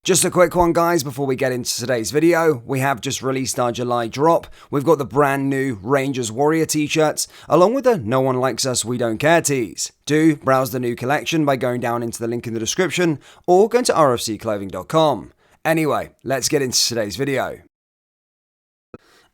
Just a quick one, guys, before we get into today's video. We have just released our July drop. We've got the brand new Rangers Warrior t-shirts, along with the No One Likes Us, We Don't Care tees. Do browse the new collection by going down into the link in the description, or go to rfcclothing.com. Anyway, let's get into today's video.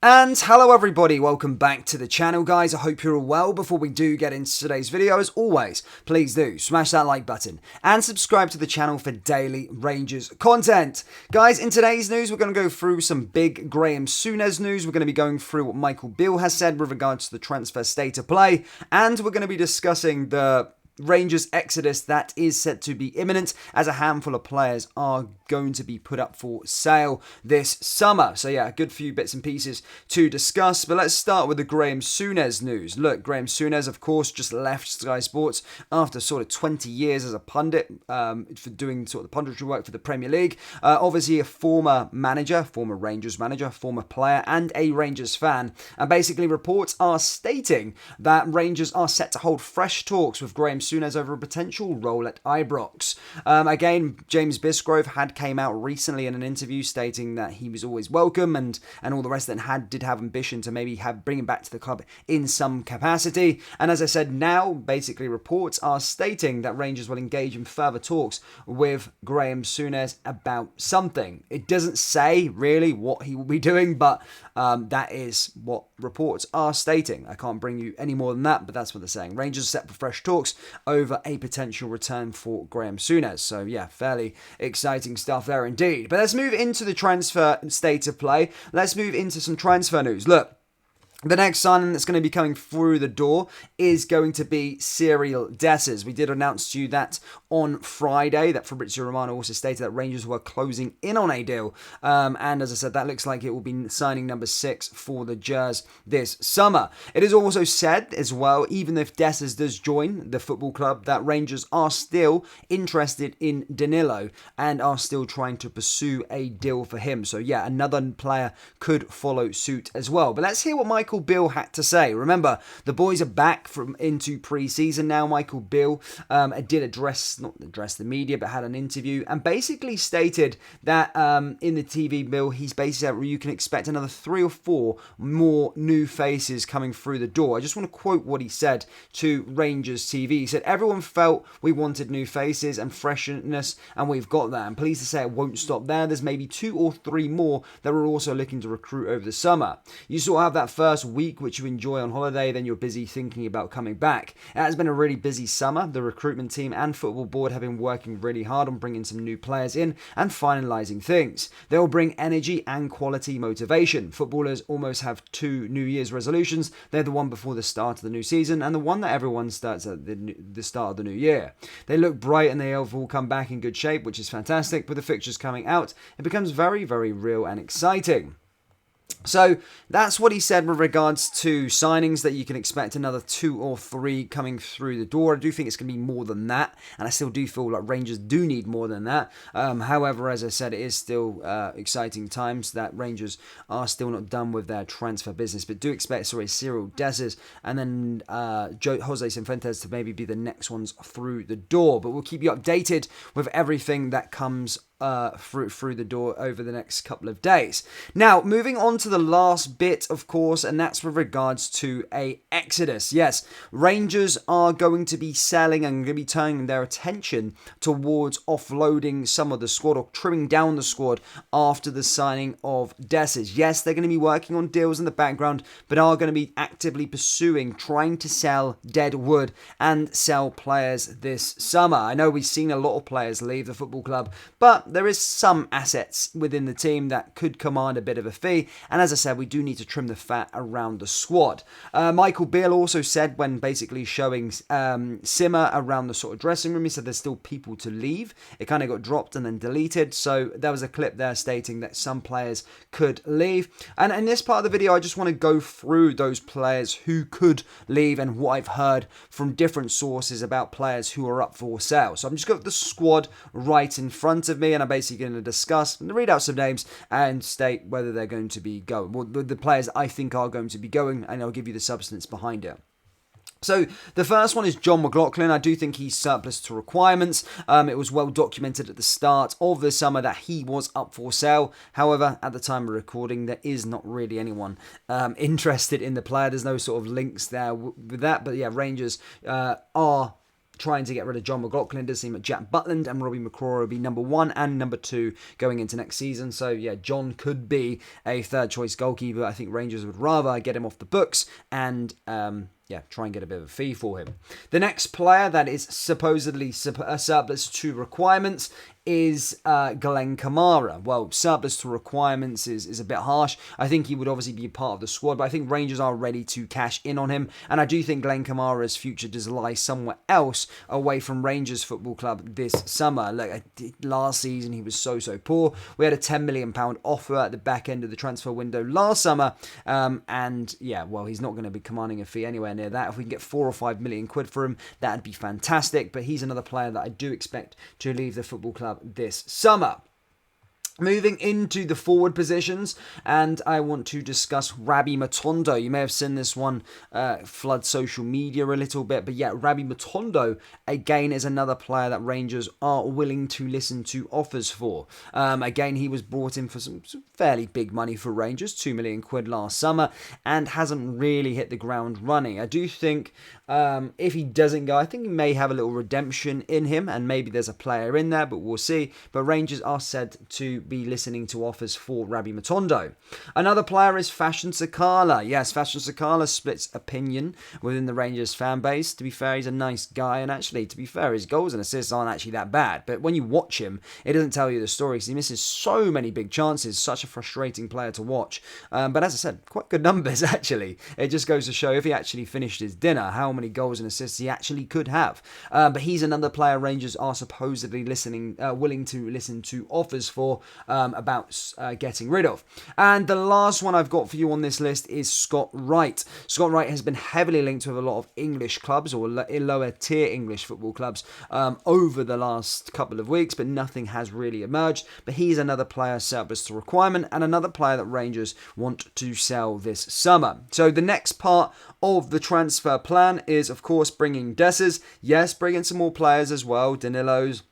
And hello everybody, welcome back to the channel, guys. I hope you're all well. Before we do get into today's video, as always, please do smash that like button and subscribe to the channel for daily Rangers content. Guys, in today's news, we're going to go through some big Graeme Souness news. We're going to be going through what Michael Beale has said with regards to the transfer state of play, and we're going to be discussing the Rangers exodus that is set to be imminent, as a handful of players are going to be put up for sale this summer. So yeah, a good few bits and pieces to discuss, but let's start with the Graeme Souness news. Look, Graeme Souness, of course, just left Sky Sports after sort of 20 years as a pundit, for doing sort of the punditry work for the Premier League. Obviously a former manager, former Rangers manager, former player, and a Rangers fan. And basically reports are stating that Rangers are set to hold fresh talks with Graeme Souness over a potential role at Ibrox. Again, James Bisgrove had came out recently in an interview stating that he was always welcome and all the rest, and did have ambition to maybe bring him back to the club in some capacity. And as I said, now basically reports are stating that Rangers will engage in further talks with Graeme Souness about something. It doesn't say really what he will be doing, but that is what reports are stating. I can't bring you any more than that, but that's what they're saying. Rangers are set for fresh talks over a potential return for Graeme Souness. So yeah, fairly exciting stuff there indeed. But let's move into the transfer state of play. Let's move into some transfer news. Look, the next signing that's going to be coming through the door is going to be Cyril Dessers. We did announce to you that on Friday, that Fabrizio Romano also stated that Rangers were closing in on a deal. And as I said, that looks like it will be signing number 6 for the Gers this summer. It is also said as well, even if Dessers does join the football club, that Rangers are still interested in Danilo and are still trying to pursue a deal for him. So yeah, another player could follow suit as well. But let's hear what Michael Beale had to say. Remember, the boys are back into pre-season now. Michael Beale did not address the media, but had an interview and basically stated that in the TV bill, he's basically said you can expect another 3 or 4 more new faces coming through the door. I just want to quote what he said to Rangers TV. He said, "Everyone felt we wanted new faces and freshness, and we've got that. I'm pleased to say it won't stop there. There's maybe 2 or 3 more that we're also looking to recruit over the summer. You sort of have that first week which you enjoy on holiday, then you're busy thinking about coming back. It has been a really busy summer. The recruitment team and football board have been working really hard on bringing some new players in and finalising things. They will bring energy and quality motivation. Footballers almost have 2 New Year's resolutions. They're the one before the start of the new season and the one that everyone starts at the start of the new year. They look bright and they have all come back in good shape, which is fantastic. With the fixtures coming out, it becomes very, very real and exciting." So that's what he said with regards to signings, that you can expect another 2 or 3 coming through the door. I do think it's going to be more than that, and I still do feel like Rangers do need more than that. However, as I said, it is still exciting times that Rangers are still not done with their transfer business, but do expect Cyril Dessers and then Jose Cifuentes to maybe be the next ones through the door. But we'll keep you updated with everything that comes through the door over the next couple of days. Now, moving on to the last bit, of course, and that's with regards to a exodus. Yes, Rangers are going to be selling and going to be turning their attention towards offloading some of the squad or trimming down the squad after the signing of Dessers. Yes, they're going to be working on deals in the background, but are going to be actively pursuing, trying to sell dead wood and sell players this summer. I know we've seen a lot of players leave the football club, but there is some assets within the team that could command a bit of a fee, and as I said, we do need to trim the fat around the squad. Michael Beale also said, when basically showing Simmer around the sort of dressing room, he said there's still people to leave. It kind of got dropped and then deleted, so there was a clip there stating that some players could leave. And in this part of the video, I just want to go through those players who could leave and what I've heard from different sources about players who are up for sale. So I'm just got the squad right in front of me, and I'm basically going to discuss and read out some names and state whether they're going to be going. Well, the players I think are going to be going, and I'll give you the substance behind it. So the first one is John McLaughlin. I do think he's surplus to requirements. It was well documented at the start of the summer that he was up for sale. However, at the time of recording, there is not really anyone interested in the player. There's no sort of links there with that. But yeah, Rangers are trying to get rid of John McLaughlin. It does seem that Jack Butland and Robbie McCrory will be number 1 and number 2 going into next season. So yeah, John could be a third choice goalkeeper. I think Rangers would rather get him off the books and try and get a bit of a fee for him. The next player that is supposedly surplus to requirements is Glenn Kamara. Well, surplus to requirements is a bit harsh. I think he would obviously be part of the squad, but I think Rangers are ready to cash in on him, and I do think Glenn Kamara's future does lie somewhere else away from Rangers Football Club this summer. Like last season, he was so poor. We had a £10 million offer at the back end of the transfer window last summer, and yeah, well, he's not going to be commanding a fee anywhere near that. If we can get £4 or £5 million for him, that'd be fantastic, but he's another player that I do expect to leave the football club this summer. Moving into the forward positions, and I want to discuss Rabbi Matondo. You may have seen this one flood social media a little bit, but yeah, Rabbi Matondo, again, is another player that Rangers are willing to listen to offers for. Again, he was brought in for some fairly big money for Rangers, £2 million last summer, and hasn't really hit the ground running. I do think if he doesn't go, I think he may have a little redemption in him, and maybe there's a player in there, but we'll see. But Rangers are said to be listening to offers for Rabbi Matondo. Another player is Fashion Sakala. Yes, Fashion Sakala splits opinion within the Rangers fan base. To be fair, he's a nice guy, and actually, to be fair, his goals and assists aren't actually that bad. But when you watch him, it doesn't tell you the story, because he misses so many big chances. Such a frustrating player to watch. But as I said, quite good numbers, actually. It just goes to show if he actually finished his dinner, how many goals and assists he actually could have. But he's another player Rangers are supposedly willing to listen to offers for, about getting rid of. And the last one I've got for you on this list is Scott Wright. Scott Wright has been heavily linked with a lot of English clubs, or lower tier English football clubs, over the last couple of weeks, but nothing has really emerged. But he's another player surplus to requirement, and another player that Rangers want to sell this summer. So the next part of the transfer plan is, of course, bringing Dessers. Yes, bringing some more players as well, Danilo's,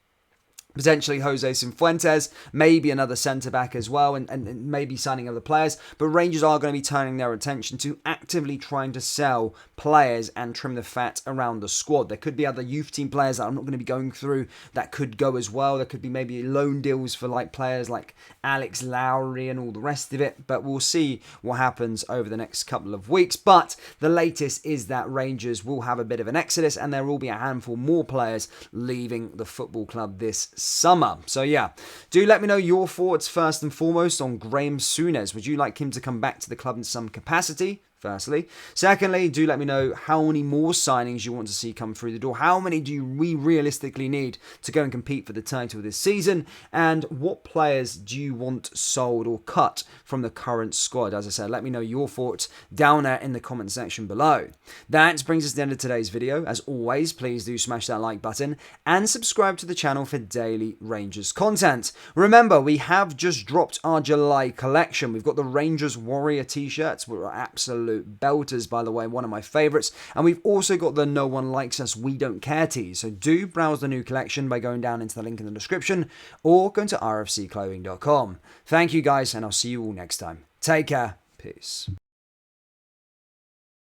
potentially Jose Cifuentes, maybe another centre-back as well, and maybe signing other players. But Rangers are going to be turning their attention to actively trying to sell players and trim the fat around the squad. There could be other youth team players that I'm not going to be going through that could go as well. There could be maybe loan deals for players like Alex Lowry and all the rest of it. But we'll see what happens over the next couple of weeks. But the latest is that Rangers will have a bit of an exodus, and there will be a handful more players leaving the football club this summer. So yeah, do let me know your thoughts first and foremost on Graeme Souness. Would you like him to come back to the club in some capacity? Firstly. Secondly, do let me know how many more signings you want to see come through the door. How many do we realistically need to go and compete for the title this season? And what players do you want sold or cut from the current squad? As I said, let me know your thoughts down there in the comment section below. That brings us to the end of today's video. As always, please do smash that like button and subscribe to the channel for daily Rangers content. Remember, we have just dropped our July collection. We've got the Rangers Warrior t-shirts, which are absolute belters, by the way, one of my favourites. And we've also got the No One Likes Us, We Don't Care tees. So do browse the new collection by going down into the link in the description or going to rfcclothing.com. Thank you guys, and I'll see you all next time. Take care. Peace.